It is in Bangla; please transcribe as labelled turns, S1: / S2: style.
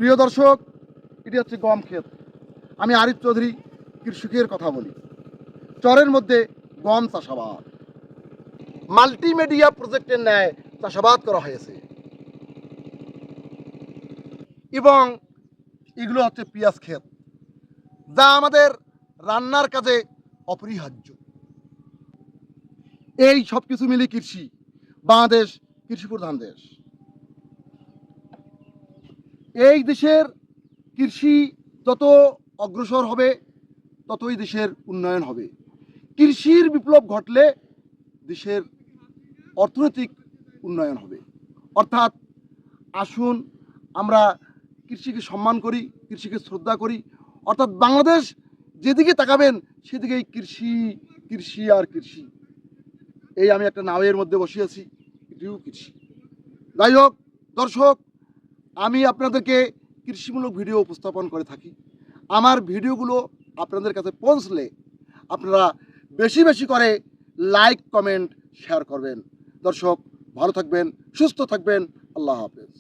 S1: প্রিয় দর্শক, এটি হচ্ছে গম ক্ষেত। আমি আরিফ চৌধুরী কৃষকের কথা বলি। চরের মধ্যে গম চাষাবাদ মাল্টিমিডিয়া প্রজেক্টের ন্যায় চাষাবাদ করা হয়েছে এবং এগুলো হচ্ছে পেঁয়াজ ক্ষেত, যা আমাদের রান্নার কাজে অপরিহার্য। এই সব কিছু মিলে কৃষি, বাংলাদেশ কৃষি প্রধান দেশ। এই দেশের কৃষি যত অগ্রসর হবে ততই দেশের উন্নয়ন হবে। কৃষির বিপ্লব ঘটলে দেশের অর্থনৈতিক উন্নয়ন হবে। অর্থাৎ আসুন আমরা কৃষিকে সম্মান করি, কৃষিকে শ্রদ্ধা করি। অর্থাৎ বাংলাদেশ যেদিকে তাকাবেন সেদিকেই কৃষি, কৃষি আর কৃষি। এই আমি একটা নাওয়ের মধ্যে বসে আছি, এটিও কৃষি। যাই হোক দর্শক, আমি আপনাদেরকে কৃষিমূলক ভিডিও উপস্থাপন করে থাকি। আমার ভিডিওগুলো আপনাদের কাছে পৌঁছলে আপনারা বেশি বেশি করে লাইক, কমেন্ট, শেয়ার করবেন। দর্শক ভালো থাকবেন, সুস্থ থাকবেন। আল্লাহ হাফেজ।